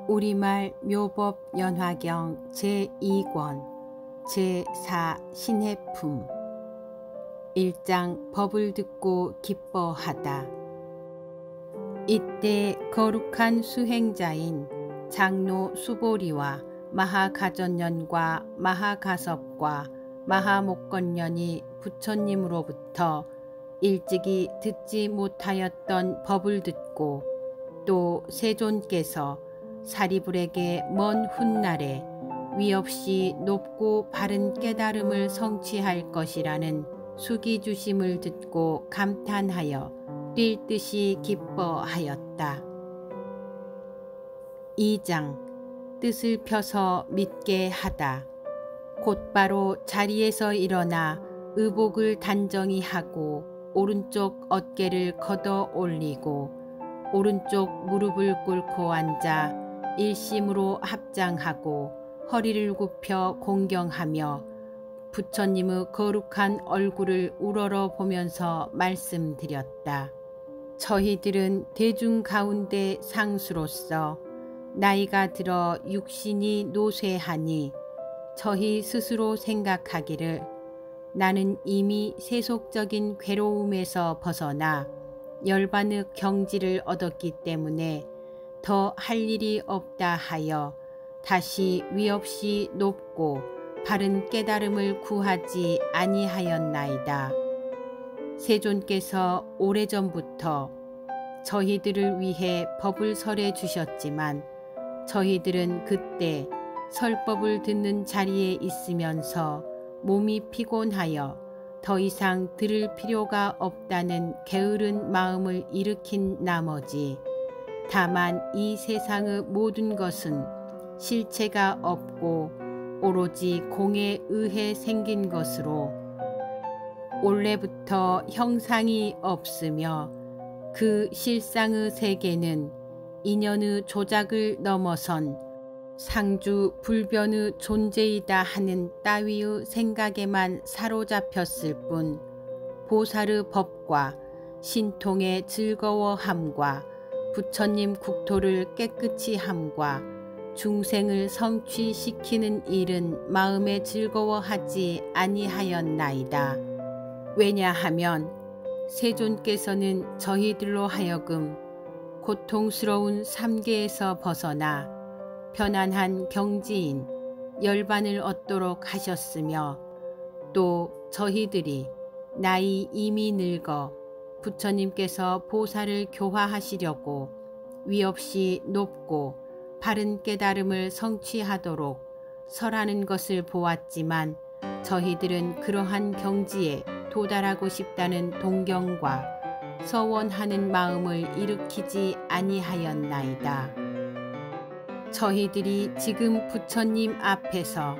우리말 묘법 연화경 제2권 제4 신해품 1장 법을 듣고 기뻐하다. 이때 거룩한 수행자인 장로 수보리와 마하가전년과 마하가섭과 마하목건년이 부처님으로부터 일찍이 듣지 못하였던 법을 듣고 또 세존께서 사리불에게 먼 훗날에 위없이 높고 바른 깨달음을 성취할 것이라는 수기주심을 듣고 감탄하여 뛸 듯이 기뻐하였다. 2장 뜻을 펴서 믿게 하다. 곧바로 자리에서 일어나 의복을 단정히 하고 오른쪽 어깨를 걷어 올리고 오른쪽 무릎을 꿇고 앉아 일심으로 합장하고 허리를 굽혀 공경하며 부처님의 거룩한 얼굴을 우러러 보면서 말씀드렸다. 저희들은 대중 가운데 상수로서 나이가 들어 육신이 노쇠하니 저희 스스로 생각하기를 나는 이미 세속적인 괴로움에서 벗어나 열반의 경지를 얻었기 때문에 더 할 일이 없다 하여 다시 위없이 높고 바른 깨달음을 구하지 아니하였나이다. 세존께서 오래전부터 저희들을 위해 법을 설해 주셨지만 저희들은 그때 설법을 듣는 자리에 있으면서 몸이 피곤하여 더 이상 들을 필요가 없다는 게으른 마음을 일으킨 나머지 다만 이 세상의 모든 것은 실체가 없고 오로지 공에 의해 생긴 것으로 원래부터 형상이 없으며 그 실상의 세계는 인연의 조작을 넘어선 상주 불변의 존재이다 하는 따위의 생각에만 사로잡혔을 뿐 보살의 법과 신통의 즐거워함과 부처님 국토를 깨끗이 함과 중생을 성취시키는 일은 마음에 즐거워하지 아니하였나이다. 왜냐하면 세존께서는 저희들로 하여금 고통스러운 삼계에서 벗어나 편안한 경지인 열반을 얻도록 하셨으며 또 저희들이 나이 이미 늙어 부처님께서 보살을 교화하시려고 위없이 높고 바른 깨달음을 성취하도록 설하는 것을 보았지만 저희들은 그러한 경지에 도달하고 싶다는 동경과 서원하는 마음을 일으키지 아니하였나이다. 저희들이 지금 부처님 앞에서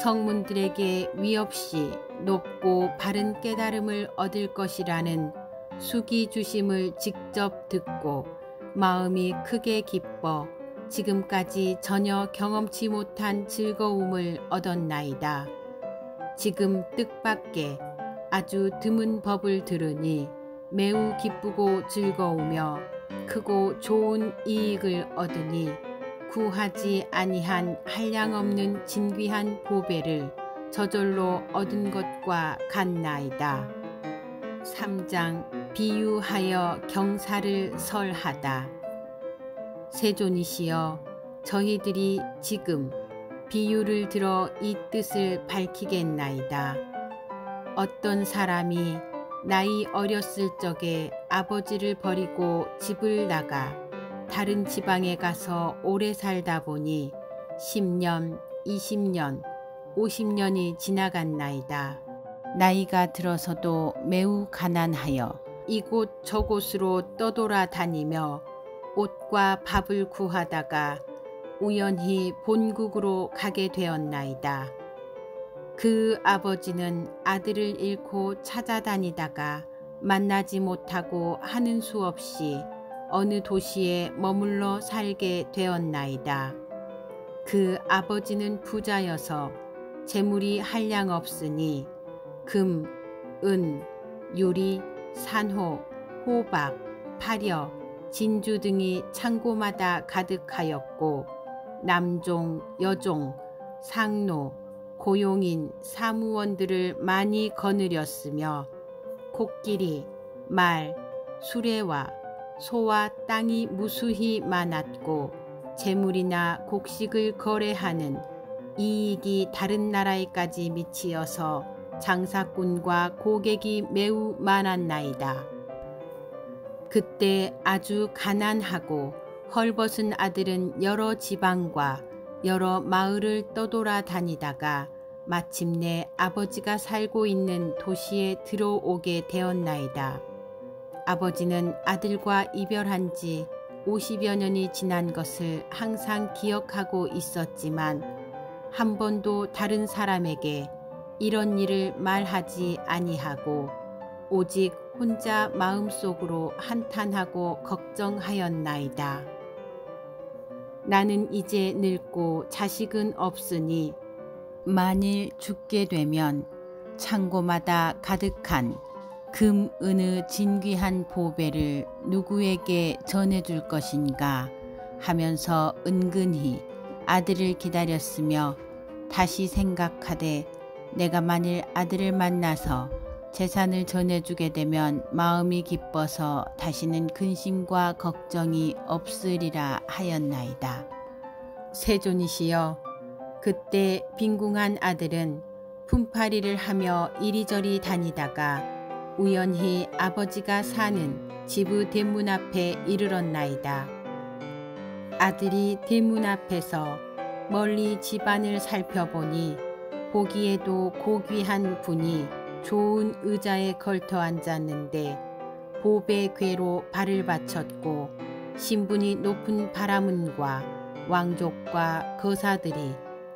성문들에게 위없이 높고 바른 깨달음을 얻을 것이라는 수기주심을 직접 듣고 마음이 크게 기뻐 지금까지 전혀 경험치 못한 즐거움을 얻었나이다. 지금 뜻밖의 아주 드문 법을 들으니 매우 기쁘고 즐거우며 크고 좋은 이익을 얻으니 구하지 아니한 한량없는 진귀한 보배를 저절로 얻은 것과 같나이다. 3장 비유하여 경사를 설하다. 세존이시여 저희들이 지금 비유를 들어 이 뜻을 밝히겠나이다. 어떤 사람이 나이 어렸을 적에 아버지를 버리고 집을 나가 다른 지방에 가서 오래 살다 보니 10년, 20년, 50년이 지나갔나이다. 나이가 들어서도 매우 가난하여 이곳 저곳으로 떠돌아다니며 옷과 밥을 구하다가 우연히 본국으로 가게 되었나이다. 그 아버지는 아들을 잃고 찾아다니다가 만나지 못하고 하는 수 없이 어느 도시에 머물러 살게 되었나이다. 그 아버지는 부자여서 재물이 한량 없으니 금, 은, 유리, 산호, 호박, 발여, 진주 등이 창고마다 가득하였고 남종, 여종, 상노, 고용인, 사무원들을 많이 거느렸으며 코끼리, 말, 수레와 소와 땅이 무수히 많았고 재물이나 곡식을 거래하는 이익이 다른 나라에까지 미치어서 장사꾼과 고객이 매우 많았나이다. 그때 아주 가난하고 헐벗은 아들은 여러 지방과 여러 마을을 떠돌아 다니다가 마침내 아버지가 살고 있는 도시에 들어오게 되었나이다. 아버지는 아들과 이별한 지 50여 년이 지난 것을 항상 기억하고 있었지만 한 번도 다른 사람에게 이런 일을 말하지 아니하고 오직 혼자 마음속으로 한탄하고 걱정하였나이다. 나는 이제 늙고 자식은 없으니 만일 죽게 되면 창고마다 가득한 금, 은의 진귀한 보배를 누구에게 전해줄 것인가 하면서 은근히 아들을 기다렸으며 다시 생각하되 내가 만일 아들을 만나서 재산을 전해주게 되면 마음이 기뻐서 다시는 근심과 걱정이 없으리라 하였나이다. 세존이시여, 그때 빈궁한 아들은 품팔이를 하며 이리저리 다니다가 우연히 아버지가 사는 집의 대문 앞에 이르렀나이다. 아들이 대문 앞에서 멀리 집안을 살펴보니 보기에도 고귀한 분이 좋은 의자에 걸터 앉았는데 보배 궤로 발을 받쳤고 신분이 높은 바라문과 왕족과 거사들이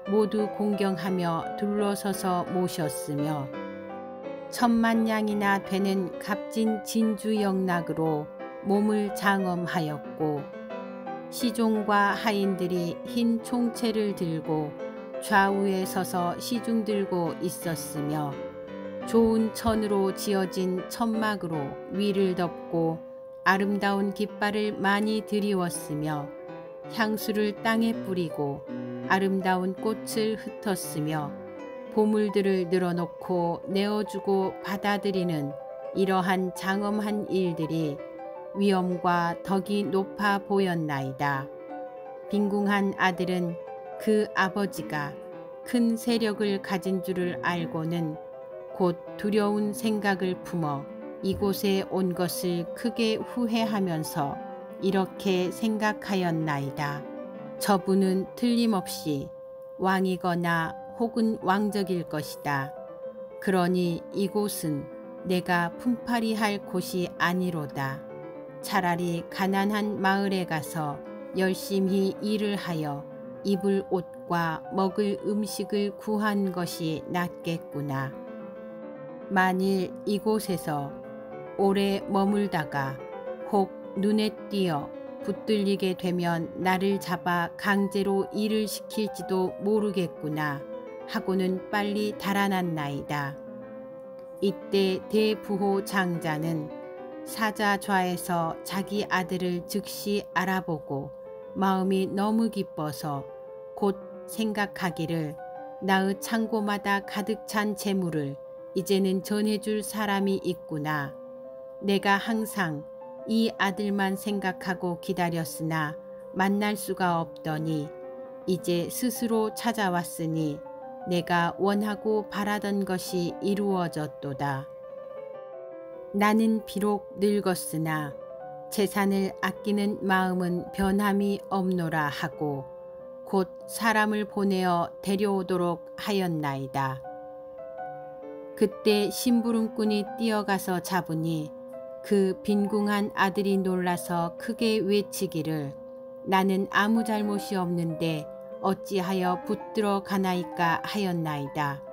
모두 공경하며 둘러서서 모셨으며 10,000냥이나 되는 값진 진주 영락으로 몸을 장엄하였고 시종과 하인들이 흰 총채를 들고 좌우에 서서 시중 들고 있었으며 좋은 천으로 지어진 천막으로 위를 덮고 아름다운 깃발을 많이 드리웠으며 향수를 땅에 뿌리고 아름다운 꽃을 흩었으며 보물들을 늘어놓고 내어주고 받아들이는 이러한 장엄한 일들이 위엄과 덕이 높아 보였나이다. 빈궁한 아들은 그 아버지가 큰 세력을 가진 줄을 알고는 곧 두려운 생각을 품어 이곳에 온 것을 크게 후회하면서 이렇게 생각하였나이다. 저분은 틀림없이 왕이거나 혹은 왕적일 것이다. 그러니 이곳은 내가 품팔이 할 곳이 아니로다. 차라리 가난한 마을에 가서 열심히 일을 하여 입을 옷과 먹을 음식을 구한 것이 낫겠구나. 만일 이곳에서 오래 머물다가 혹 눈에 띄어 붙들리게 되면 나를 잡아 강제로 일을 시킬지도 모르겠구나 하고는 빨리 달아났나이다. 이때 대부호 장자는 사자좌에서 자기 아들을 즉시 알아보고 마음이 너무 기뻐서 곧 생각하기를 나의 창고마다 가득 찬 재물을 이제는 전해줄 사람이 있구나. 내가 항상 이 아들만 생각하고 기다렸으나 만날 수가 없더니 이제 스스로 찾아왔으니 내가 원하고 바라던 것이 이루어졌도다. 나는 비록 늙었으나 재산을 아끼는 마음은 변함이 없노라 하고 곧 사람을 보내어 데려오도록 하였나이다. 그때 심부름꾼이 뛰어가서 잡으니 그 빈궁한 아들이 놀라서 크게 외치기를 나는 아무 잘못이 없는데 어찌하여 붙들어 가나이까 하였나이다.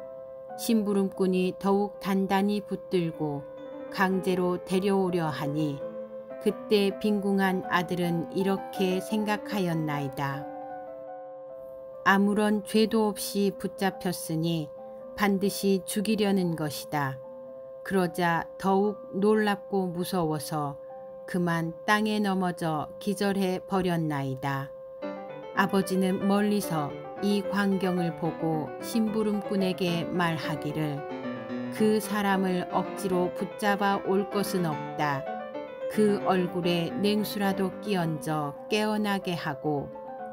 심부름꾼이 더욱 단단히 붙들고 강제로 데려오려 하니 그때 빈궁한 아들은 이렇게 생각하였나이다. 아무런 죄도 없이 붙잡혔으니 반드시 죽이려는 것이다. 그러자 더욱 놀랍고 무서워서 그만 땅에 넘어져 기절해 버렸나이다. 아버지는 멀리서 이 광경을 보고 심부름꾼에게 말하기를 그 사람을 억지로 붙잡아 올 것은 없다. 그 얼굴에 냉수라도 끼얹어 깨어나게 하고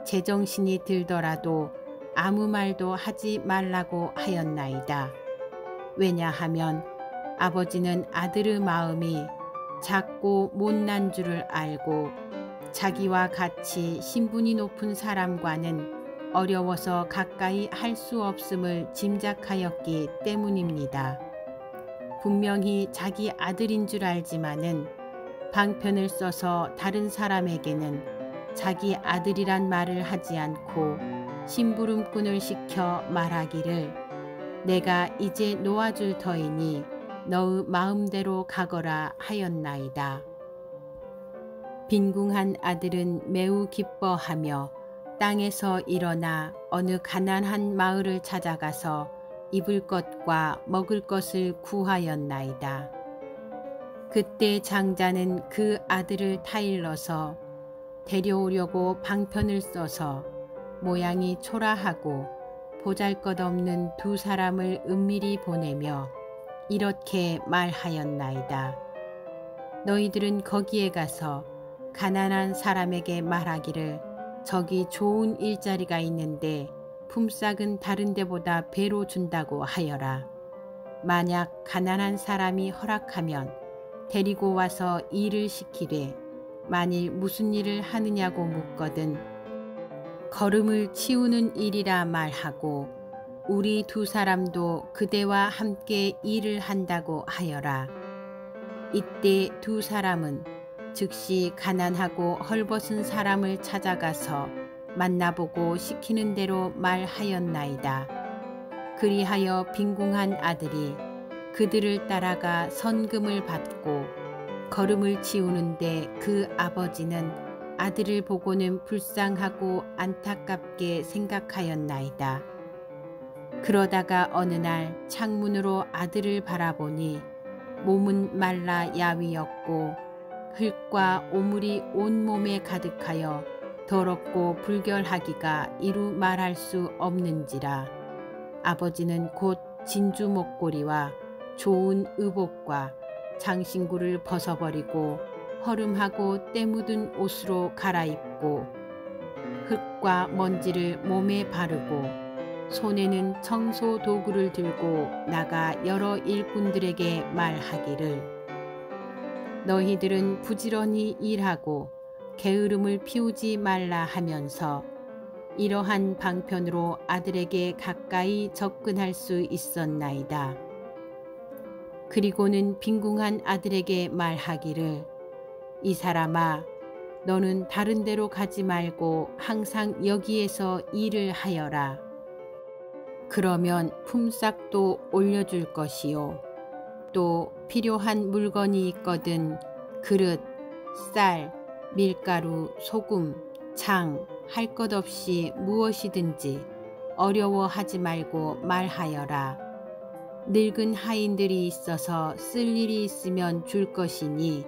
제정신이 들더라도 아무 말도 하지 말라고 하였나이다. 왜냐하면 아버지는 아들의 마음이 작고 못난 줄을 알고 자기와 같이 신분이 높은 사람과는 어려워서 가까이 할 수 없음을 짐작하였기 때문입니다. 분명히 자기 아들인 줄 알지만은 방편을 써서 다른 사람에게는 자기 아들이란 말을 하지 않고 심부름꾼을 시켜 말하기를 내가 이제 놓아줄 터이니 너의 마음대로 가거라 하였나이다. 빈궁한 아들은 매우 기뻐하며 땅에서 일어나 어느 가난한 마을을 찾아가서 입을 것과 먹을 것을 구하였나이다. 그때 장자는 그 아들을 타일러서 데려오려고 방편을 써서 모양이 초라하고 보잘것없는 두 사람을 은밀히 보내며 이렇게 말하였나이다. 너희들은 거기에 가서 가난한 사람에게 말하기를 저기 좋은 일자리가 있는데 품삯은 다른 데보다 배로 준다고 하여라. 만약 가난한 사람이 허락하면 데리고 와서 일을 시키되 만일 무슨 일을 하느냐고 묻거든 걸음을 치우는 일이라 말하고 우리 두 사람도 그대와 함께 일을 한다고 하여라. 이때 두 사람은 즉시 가난하고 헐벗은 사람을 찾아가서 만나보고 시키는 대로 말하였나이다. 그리하여 빈궁한 아들이 그들을 따라가 선금을 받고 걸음을 치우는데 그 아버지는 아들을 보고는 불쌍하고 안타깝게 생각하였나이다. 그러다가 어느 날 창문으로 아들을 바라보니 몸은 말라 야위었고 흙과 오물이 온몸에 가득하여 더럽고 불결하기가 이루 말할 수 없는지라. 아버지는 곧 진주 목걸이와 좋은 의복과 장신구를 벗어버리고 허름하고 때 묻은 옷으로 갈아입고 흙과 먼지를 몸에 바르고 손에는 청소 도구를 들고 나가 여러 일꾼들에게 말하기를 너희들은 부지런히 일하고 게으름을 피우지 말라 하면서 이러한 방편으로 아들에게 가까이 접근할 수 있었나이다. 그리고는 빈궁한 아들에게 말하기를 이 사람아 너는 다른 데로 가지 말고 항상 여기에서 일을 하여라. 그러면 품삯도 올려줄 것이요. 또 필요한 물건이 있거든 그릇, 쌀, 밀가루, 소금, 장, 할 것 없이 무엇이든지 어려워하지 말고 말하여라. 늙은 하인들이 있어서 쓸 일이 있으면 줄 것이니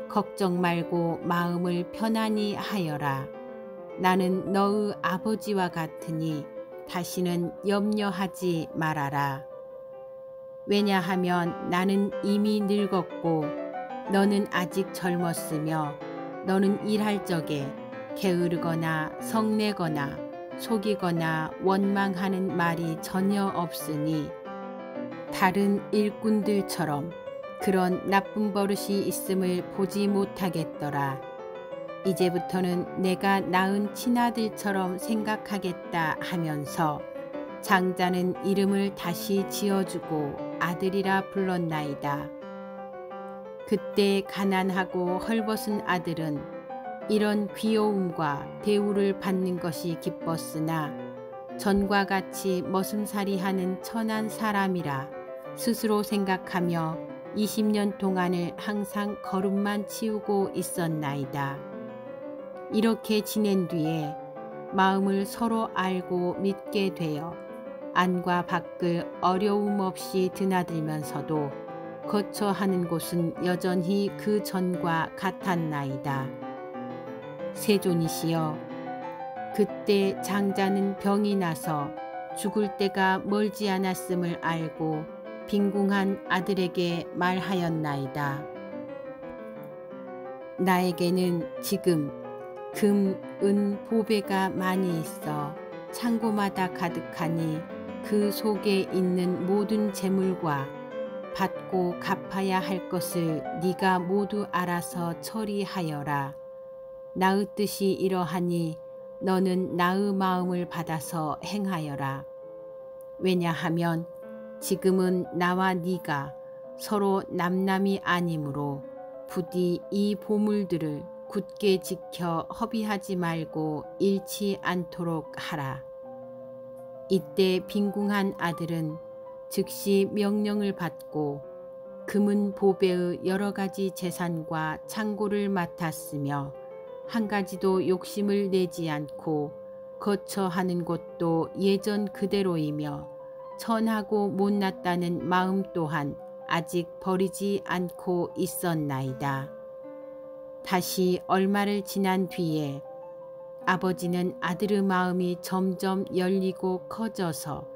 걱정 말고 마음을 편안히 하여라. 나는 너의 아버지와 같으니 다시는 염려하지 말아라. 왜냐하면 나는 이미 늙었고 너는 아직 젊었으며 너는 일할 적에 게으르거나 성내거나 속이거나 원망하는 말이 전혀 없으니 다른 일꾼들처럼 그런 나쁜 버릇이 있음을 보지 못하겠더라. 이제부터는 내가 낳은 친아들처럼 생각하겠다 하면서 장자는 이름을 다시 지어주고 아들이라 불렀나이다. 그때 가난하고 헐벗은 아들은 이런 귀여움과 대우를 받는 것이 기뻤으나 전과 같이 머슴살이하는 천한 사람이라 스스로 생각하며 20년 동안을 항상 걸음만 치우고 있었나이다. 이렇게 지낸 뒤에 마음을 서로 알고 믿게 되어 안과 밖을 어려움 없이 드나들면서도 거처하는 곳은 여전히 그 전과 같았나이다. 세존이시여, 그때 장자는 병이 나서 죽을 때가 멀지 않았음을 알고 빈궁한 아들에게 말하였나이다. 나에게는 지금 금, 은, 보배가 많이 있어 창고마다 가득하니 그 속에 있는 모든 재물과 받고 갚아야 할 것을 네가 모두 알아서 처리하여라. 나의 뜻이 이러하니 너는 나의 마음을 받아서 행하여라. 왜냐하면 지금은 나와 네가 서로 남남이 아니므로 부디 이 보물들을 굳게 지켜 허비하지 말고 잃지 않도록 하라. 이때 빈궁한 아들은 즉시 명령을 받고 금은 보배의 여러 가지 재산과 창고를 맡았으며 한 가지도 욕심을 내지 않고 거처하는 곳도 예전 그대로이며 천하고 못났다는 마음 또한 아직 버리지 않고 있었나이다. 다시 얼마를 지난 뒤에 아버지는 아들의 마음이 점점 열리고 커져서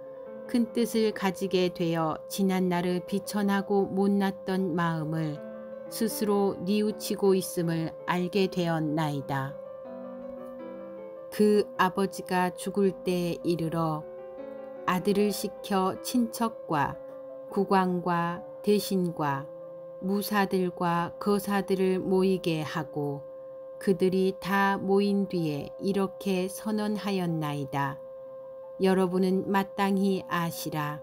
큰 뜻을 가지게 되어 지난날의 비천하고 못났던 마음을 스스로 뉘우치고 있음을 알게 되었나이다. 그 아버지가 죽을 때에 이르러 아들을 시켜 친척과 국왕과 대신과 무사들과 거사들을 모이게 하고 그들이 다 모인 뒤에 이렇게 선언하였나이다. 여러분은 마땅히 아시라.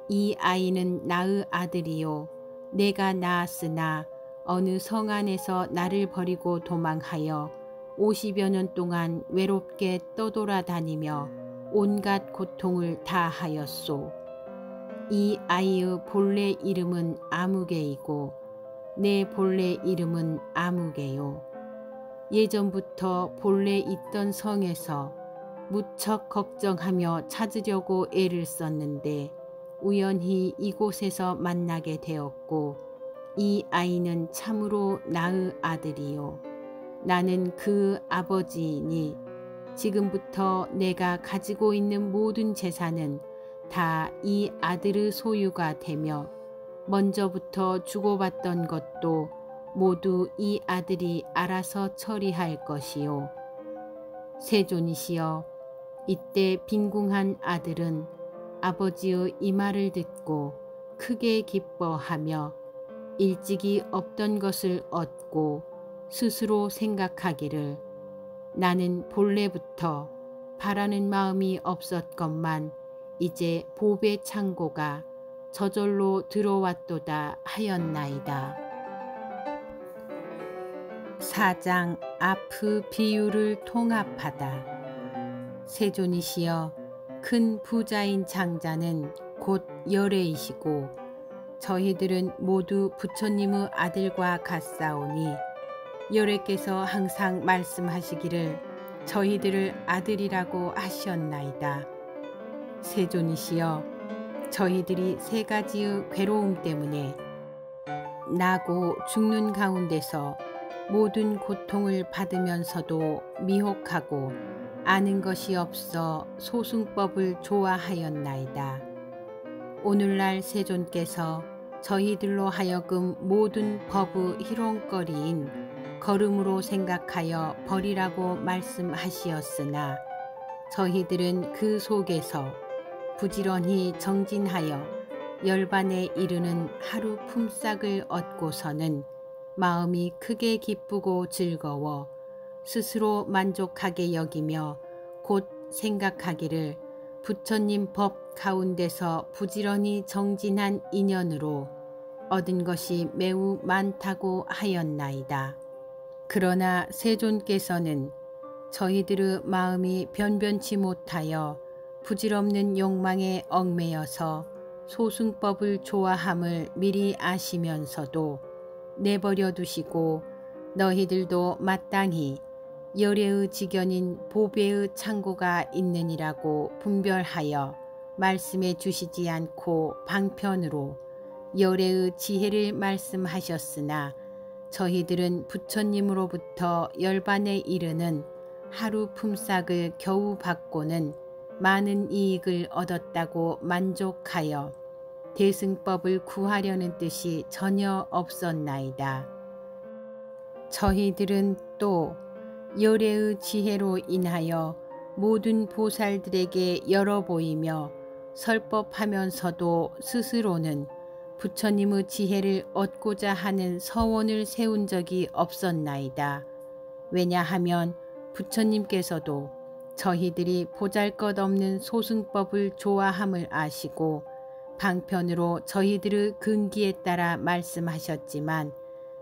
이 아이는 나의 아들이요 내가 낳았으나 어느 성 안에서 나를 버리고 도망하여 50여 년 동안 외롭게 떠돌아다니며 온갖 고통을 다하였소. 이 아이의 본래 이름은 아무개이고 내 본래 이름은 아무개요. 예전부터 본래 있던 성에서 무척 걱정하며 찾으려고 애를 썼는데 우연히 이곳에서 만나게 되었고 이 아이는 참으로 나의 아들이요. 나는 그 아버지이니 지금부터 내가 가지고 있는 모든 재산은 다 이 아들의 소유가 되며 먼저부터 주고받던 것도 모두 이 아들이 알아서 처리할 것이요. 세존이시여, 이때 빈궁한 아들은 아버지의 이 말을 듣고 크게 기뻐하며 일찍이 없던 것을 얻고 스스로 생각하기를 나는 본래부터 바라는 마음이 없었건만 이제 보배 창고가 저절로 들어왔도다 하였나이다. 4장 아프 비유를 통합하다. 세존이시여, 큰 부자인 장자는 곧 열애이시고 저희들은 모두 부처님의 아들과 같사오니 열애께서 항상 말씀하시기를 저희들을 아들이라고 하셨나이다. 세존이시여, 저희들이 세 가지의 괴로움 때문에 나고 죽는 가운데서 모든 고통을 받으면서도 미혹하고 아는 것이 없어 소승법을 좋아하였나이다. 오늘날 세존께서 저희들로 하여금 모든 법의 희롱거리인 걸음으로 생각하여 버리라고 말씀하시었으나 저희들은 그 속에서 부지런히 정진하여 열반에 이르는 하루 품삯을 얻고서는 마음이 크게 기쁘고 즐거워 스스로 만족하게 여기며 곧 생각하기를 부처님 법 가운데서 부지런히 정진한 인연으로 얻은 것이 매우 많다고 하였나이다. 그러나 세존께서는 저희들의 마음이 변변치 못하여 부질없는 욕망에 얽매여서 소승법을 좋아함을 미리 아시면서도 내버려 두시고 너희들도 마땅히 열애의 지견인 보배의 창고가 있느니라고 분별하여 말씀해 주시지 않고 방편으로 열애의 지혜를 말씀하셨으나 저희들은 부처님으로부터 열반에 이르는 하루 품삯을 겨우 받고는 많은 이익을 얻었다고 만족하여 대승법을 구하려는 뜻이 전혀 없었나이다. 저희들은 또 열애의 지혜로 인하여 모든 보살들에게 열어 보이며 설법하면서도 스스로는 부처님의 지혜를 얻고자 하는 서원을 세운 적이 없었나이다. 왜냐하면 부처님께서도 저희들이 보잘것없는 소승법을 좋아함을 아시고 방편으로 저희들의 근기에 따라 말씀하셨지만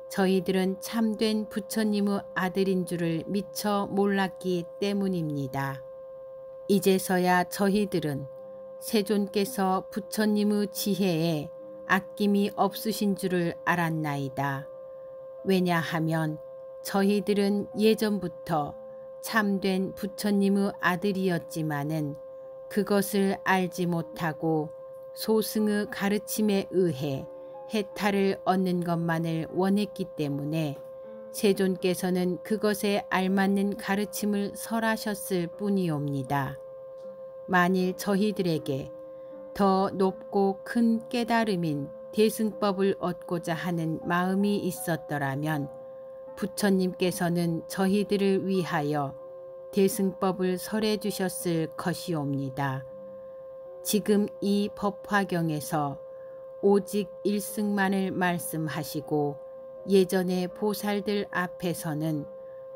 저희들은 참된 부처님의 아들인 줄을 미처 몰랐기 때문입니다. 이제서야 저희들은 세존께서 부처님의 지혜에 아낌이 없으신 줄을 알았나이다. 왜냐하면 저희들은 예전부터 참된 부처님의 아들이었지만은 그것을 알지 못하고 소승의 가르침에 의해 해탈을 얻는 것만을 원했기 때문에 세존께서는 그것에 알맞는 가르침을 설하셨을 뿐이옵니다. 만일 저희들에게 더 높고 큰 깨달음인 대승법을 얻고자 하는 마음이 있었더라면 부처님께서는 저희들을 위하여 대승법을 설해 주셨을 것이옵니다. 지금 이 법화경에서 오직 일승만을 말씀하시고 예전의 보살들 앞에서는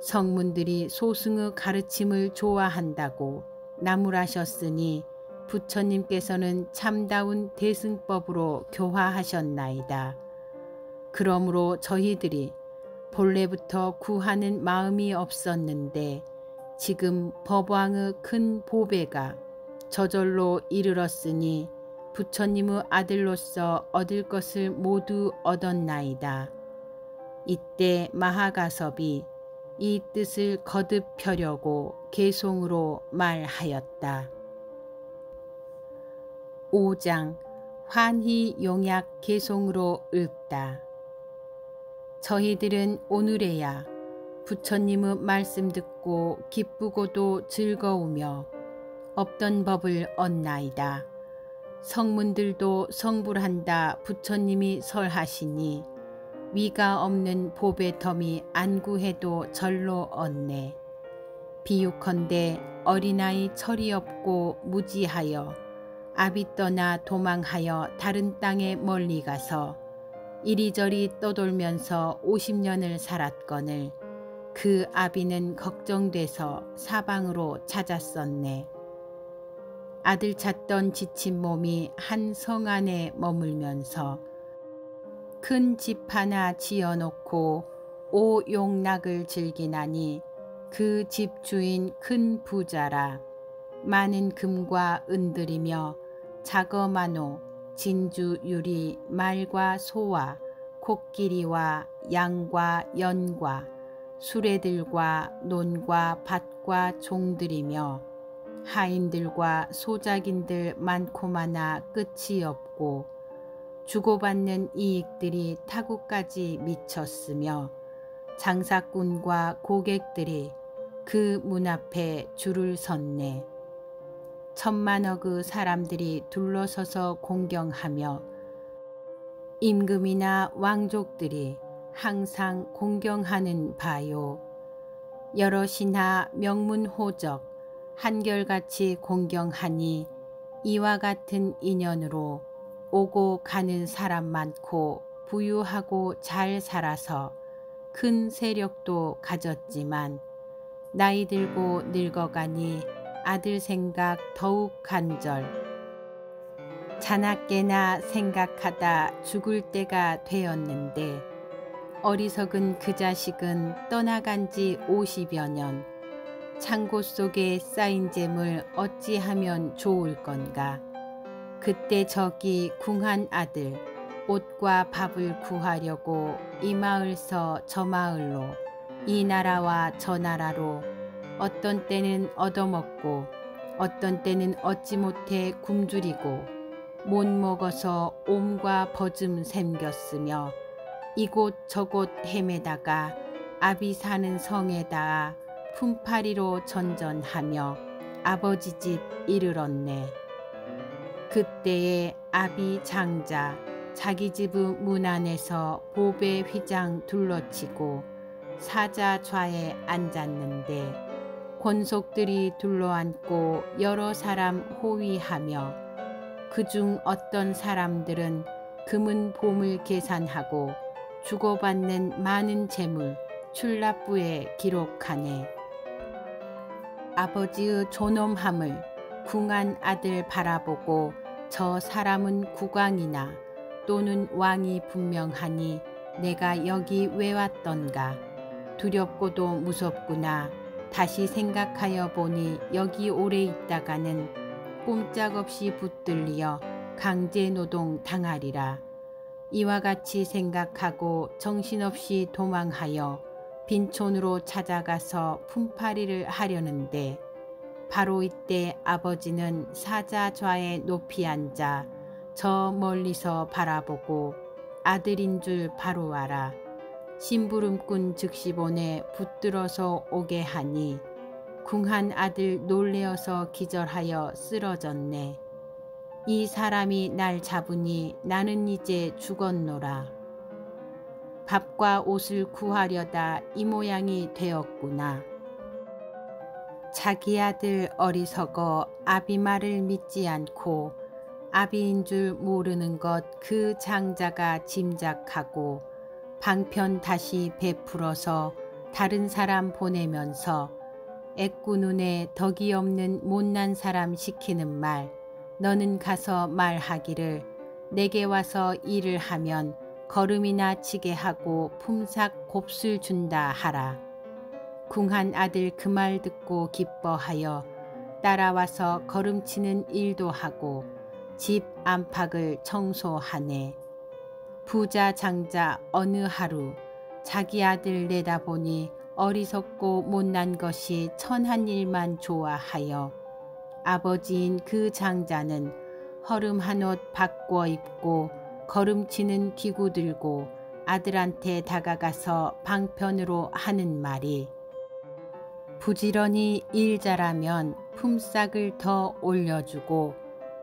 성문들이 소승의 가르침을 좋아한다고 나무라셨으니 부처님께서는 참다운 대승법으로 교화하셨나이다. 그러므로 저희들이 본래부터 구하는 마음이 없었는데 지금 법왕의 큰 보배가 저절로 이르렀으니 부처님의 아들로서 얻을 것을 모두 얻었나이다. 이때 마하가섭이 이 뜻을 거듭 펴려고 개송으로 말하였다. 5장 환희 용약 개송으로 읊다. 저희들은 오늘에야 부처님의 말씀 듣고 기쁘고도 즐거우며 없던 법을 얻나이다. 성문들도 성불한다 부처님이 설하시니 위가 없는 보배 덤이 안구해도 절로 얻네. 비유컨대 어린아이 철이 없고 무지하여 아비 떠나 도망하여 다른 땅에 멀리 가서 이리저리 떠돌면서 50년을 살았거늘 그 아비는 걱정돼서 사방으로 찾았었네. 아들 찾던 지친 몸이 한 성 안에 머물면서 큰 집 하나 지어놓고 오용락을 즐기나니 그 집 주인 큰 부자라. 많은 금과 은들이며 자거마노, 진주, 유리, 말과 소와 코끼리와 양과 연과 수레들과 논과 밭과 종들이며 하인들과 소작인들 많고 많아 끝이 없고 주고받는 이익들이 타국까지 미쳤으며 장사꾼과 고객들이 그 문 앞에 줄을 섰네. 천만억의 사람들이 둘러서서 공경하며 임금이나 왕족들이 항상 공경하는 바요. 여럿이나 명문호적 한결같이 공경하니 이와 같은 인연으로 오고 가는 사람 많고 부유하고 잘 살아서 큰 세력도 가졌지만 나이 들고 늙어가니 아들 생각 더욱 간절. 자나깨나 생각하다 죽을 때가 되었는데 어리석은 그 자식은 떠나간 지 50여 년. 창고 속에 쌓인 잼을 어찌하면 좋을 건가. 그때 저기 궁한 아들 옷과 밥을 구하려고 이 마을서 저 마을로 이 나라와 저 나라로 어떤 때는 얻어먹고 어떤 때는 얻지 못해 굶주리고 못 먹어서 옴과 버즘 샘겼으며 이곳저곳 헤매다가 아비 사는 성에다 품팔이로 전전하며 아버지 집 이르렀네. 그때에 아비 장자 자기 집의 문 안에서 보배 휘장 둘러치고 사자 좌에 앉았는데 권속들이 둘러앉고 여러 사람 호위하며 그중 어떤 사람들은 금은 봄을 계산하고 주고받는 많은 재물 출납부에 기록하네. 아버지의 존엄함을 궁한 아들 바라보고 저 사람은 국왕이나 또는 왕이 분명하니 내가 여기 왜 왔던가. 두렵고도 무섭구나. 다시 생각하여 보니 여기 오래 있다가는 꼼짝없이 붙들려 강제노동 당하리라. 이와 같이 생각하고 정신없이 도망하여 빈촌으로 찾아가서 품팔이를 하려는데 바로 이때 아버지는 사자 좌에 높이 앉아 저 멀리서 바라보고 아들인 줄 바로 알아. 심부름꾼 즉시 보내 붙들어서 오게 하니 궁한 아들 놀래어서 기절하여 쓰러졌네. 이 사람이 날 잡으니 나는 이제 죽었노라. 밥과 옷을 구하려다 이 모양이 되었구나. 자기 아들 어리석어 아비 말을 믿지 않고 아비인 줄 모르는 것 그 장자가 짐작하고 방편 다시 베풀어서 다른 사람 보내면서 애꾸 눈에 덕이 없는 못난 사람 시키는 말 너는 가서 말하기를 내게 와서 일을 하면 걸음이나 치게 하고 품삯 곱술 준다 하라. 궁한 아들 그 말 듣고 기뻐하여 따라와서 걸음치는 일도 하고 집 안팎을 청소하네. 부자 장자 어느 하루 자기 아들 내다보니 어리석고 못난 것이 천한 일만 좋아하여 아버지인 그 장자는 허름한 옷 바꿔 입고 걸음치는 기구 들고 아들한테 다가가서 방편으로 하는 말이 부지런히 일 잘하면 품삯을 더 올려주고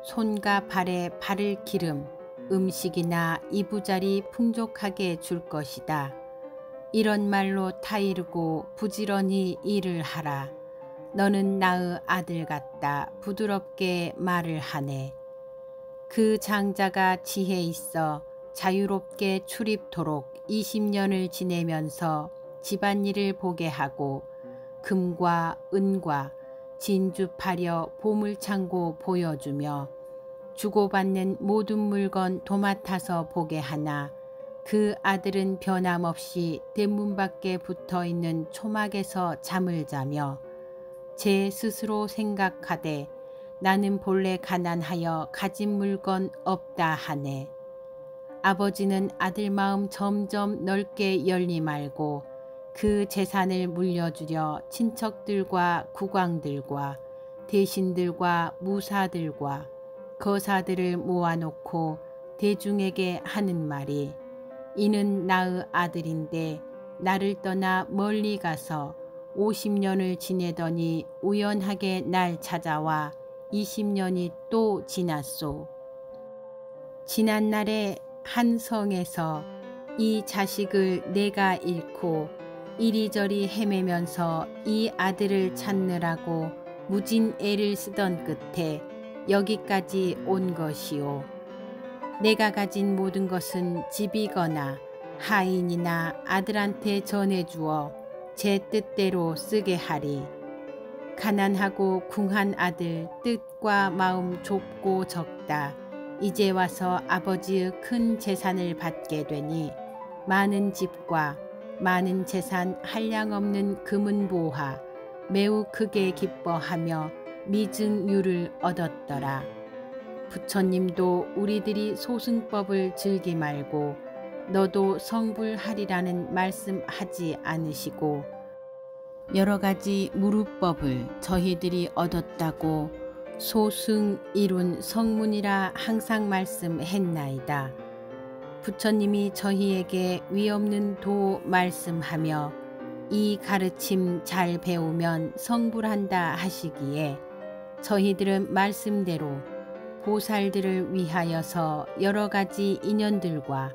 손과 발에 바를 기름, 음식이나 이부자리 풍족하게 줄 것이다. 이런 말로 타이르고 부지런히 일을 하라. 너는 나의 아들 같다. 부드럽게 말을 하네. 그 장자가 지혜 있어 자유롭게 출입토록 20년을 지내면서 집안일을 보게 하고 금과 은과 진주 파려 보물창고 보여주며 주고받는 모든 물건 도맡아서 보게 하나 그 아들은 변함없이 대문 밖에 붙어있는 초막에서 잠을 자며 제 스스로 생각하되 나는 본래 가난하여 가진 물건 없다 하네. 아버지는 아들 마음 점점 넓게 열리 말고 그 재산을 물려주려 친척들과 국왕들과 대신들과 무사들과 거사들을 모아놓고 대중에게 하는 말이 이는 나의 아들인데 나를 떠나 멀리 가서 50년을 지내더니 우연하게 날 찾아와 20년이 또 지났소. 지난 날에 한 성에서 이 자식을 내가 잃고 이리저리 헤매면서 이 아들을 찾느라고 무진 애를 쓰던 끝에 여기까지 온 것이오. 내가 가진 모든 것은 집이거나 하인이나 아들한테 전해주어 제 뜻대로 쓰게 하리. 가난하고 궁한 아들 뜻과 마음 좁고 적다. 이제 와서 아버지의 큰 재산을 받게 되니 많은 집과 많은 재산 한량없는 금은 보화 매우 크게 기뻐하며 미증유를 얻었더라. 부처님도 우리들이 소승법을 즐기 말고 너도 성불하리라는 말씀하지 않으시고 여러 가지 무루법을 저희들이 얻었다고 소승 이룬 성문이라 항상 말씀했나이다. 부처님이 저희에게 위없는 도 말씀하며 이 가르침 잘 배우면 성불한다 하시기에 저희들은 말씀대로 보살들을 위하여서 여러 가지 인연들과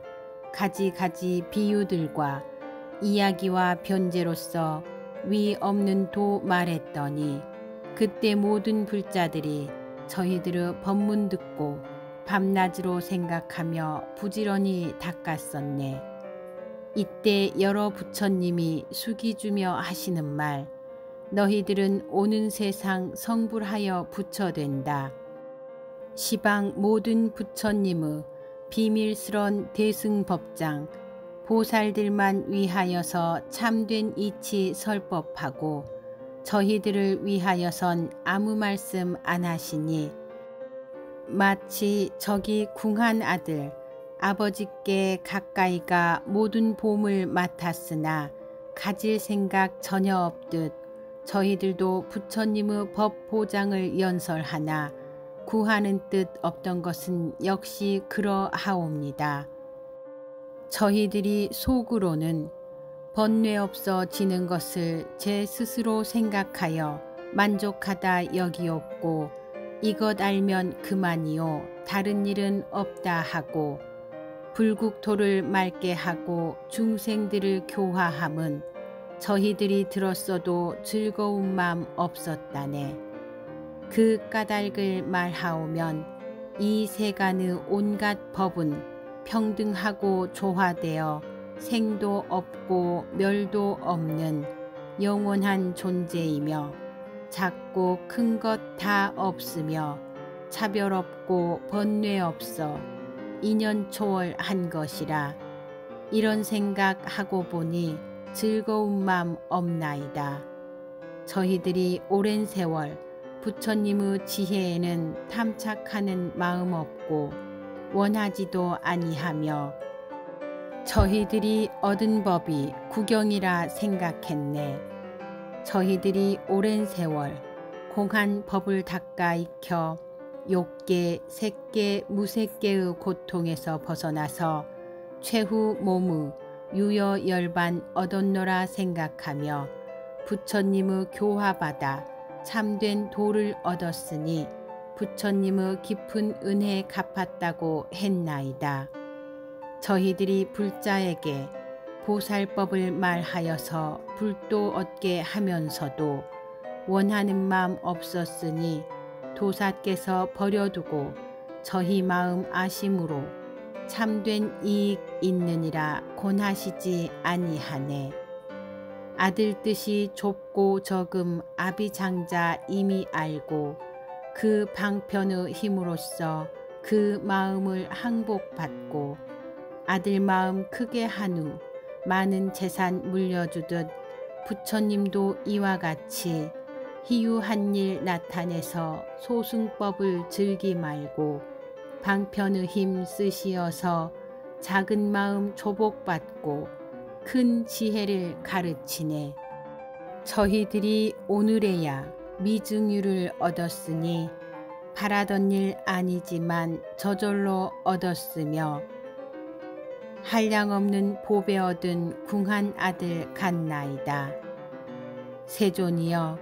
가지가지 비유들과 이야기와 변제로서 위없는 도 말했더니 그때 모든 불자들이 저희들의 법문 듣고 밤낮으로 생각하며 부지런히 닦았었네. 이때 여러 부처님이 숙이주며 하시는 말, 너희들은 오는 세상 성불하여 부처된다. 시방 모든 부처님의 비밀스런 대승법장, 보살들만 위하여서 참된 이치 설법하고 저희들을 위하여선 아무 말씀 안 하시니 마치 저기 궁한 아들 아버지께 가까이가 모든 봄을 맡았으나 가질 생각 전혀 없듯 저희들도 부처님의 법 보장을 연설하나 구하는 뜻 없던 것은 역시 그러하옵니다. 저희들이 속으로는 번뇌 없어지는 것을 제 스스로 생각하여 만족하다 여기옵고 이것 알면 그만이요 다른 일은 없다 하고 불국토를 맑게 하고 중생들을 교화함은 저희들이 들었어도 즐거운 마음 없었다네. 그 까닭을 말하오면 이 세간의 온갖 법은 평등하고 조화되어 생도 없고 멸도 없는 영원한 존재이며 작고 큰 것 다 없으며 차별 없고 번뇌 없어 인연 초월한 것이라. 이런 생각하고 보니 즐거운 마음 없나이다. 저희들이 오랜 세월 부처님의 지혜에는 탐착하는 마음 없고 원하지도 아니하며 저희들이 얻은 법이 구경이라 생각했네. 저희들이 오랜 세월 공한 법을 닦아 익혀 욕계, 색계, 무색계의 고통에서 벗어나서 최후 몸의 유여열반 얻었노라 생각하며 부처님의 교화받아 참된 도를 얻었으니 부처님의 깊은 은혜에 갚았다고 했나이다. 저희들이 불자에게 보살법을 말하여서 불도 얻게 하면서도 원하는 마음 없었으니 도사께서 버려두고 저희 마음 아심으로 참된 이익 있느니라 권하시지 아니하네. 아들 뜻이 좁고 적음 아비장자 이미 알고 그 방편의 힘으로써 그 마음을 항복받고 아들 마음 크게 한 후 많은 재산 물려주듯 부처님도 이와 같이 희유한 일 나타내서 소승법을 즐기 말고 방편의 힘 쓰시어서 작은 마음 조복받고 큰 지혜를 가르치네. 저희들이 오늘에야 미증유를 얻었으니 바라던 일 아니지만 저절로 얻었으며 한량없는 보배 얻은 궁한 아들 같나이다. 세존이여,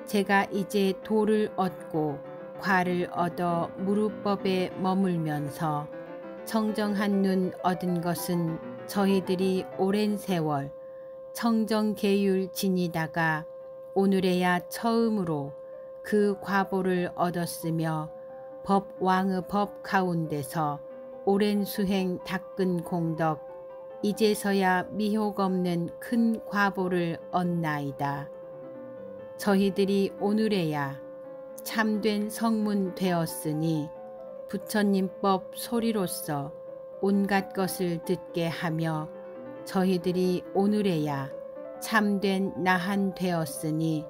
제가 이제 도를 얻고 과를 얻어 무루법에 머물면서 청정한 눈 얻은 것은 저희들이 오랜 세월 청정계율 지니다가 오늘에야 처음으로 그 과보를 얻었으며 법왕의 법 가운데서 오랜 수행 닦은 공덕 이제서야 미혹 없는 큰 과보를 얻나이다. 저희들이 오늘에야 참된 성문 되었으니 부처님법 소리로서 온갖 것을 듣게 하며 저희들이 오늘에야 참된 나한 되었으니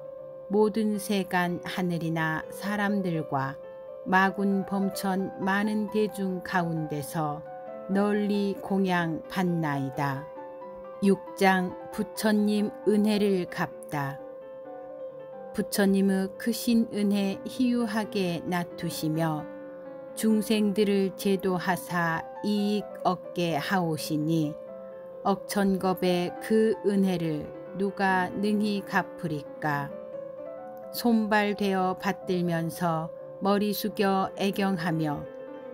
모든 세간 하늘이나 사람들과 마군 범천 많은 대중 가운데서 널리 공양 받나이다. 6장 부처님 은혜를 갚다. 부처님의 크신 은혜 희유하게 놔두시며 중생들을 제도하사 이익 얻게 하오시니 억천겁의 그 은혜를 누가 능히 갚으리까. 손발되어 받들면서 머리 숙여 애경하며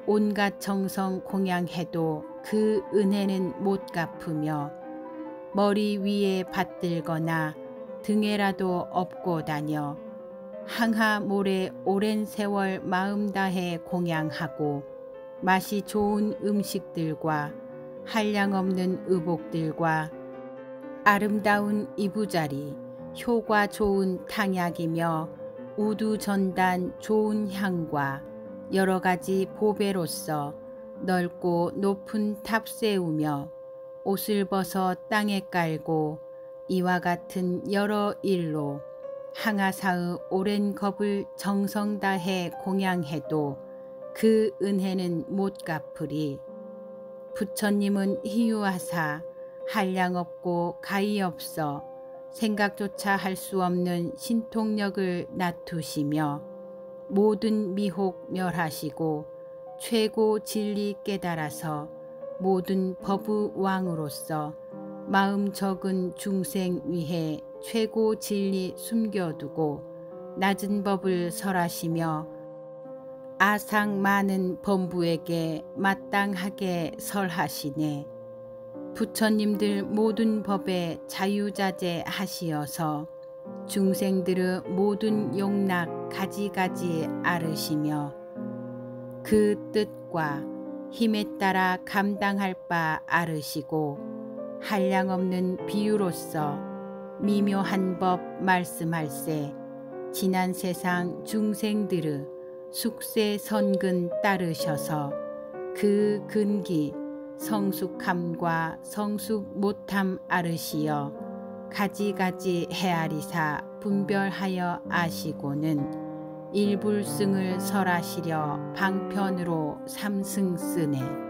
온갖 정성 공양해도 그 은혜는 못 갚으며 머리 위에 받들거나 등에라도 업고 다녀 항하 모래 오랜 세월 마음 다해 공양하고 맛이 좋은 음식들과 한량없는 의복들과 아름다운 이부자리 효과 좋은 탕약이며 우두전단 좋은 향과 여러가지 보배로서 넓고 높은 탑 세우며 옷을 벗어 땅에 깔고 이와 같은 여러 일로 항아사의 오랜 겁을 정성 다해 공양해도 그 은혜는 못 갚으리. 부처님은 희유하사 한량없고 가히 없어 생각조차 할 수 없는 신통력을 놔두시며 모든 미혹 멸하시고 최고 진리 깨달아서 모든 법의 왕으로서 마음 적은 중생 위해 최고 진리 숨겨두고 낮은 법을 설하시며 아상 많은 범부에게 마땅하게 설하시네. 부처님들 모든 법에 자유자재 하시어서 중생들의 모든 용락 가지가지 앓으시며 그 뜻과 힘에 따라 감당할 바 앓으시고 한량없는 비유로서 미묘한 법 말씀할세 지난 세상 중생들의 숙세 선근 따르셔서 그 근기 성숙함과 성숙 못함 앓으시어 가지가지 헤아리사 분별하여 아시고는 일불승을 설하시려 방편으로 삼승 쓰네.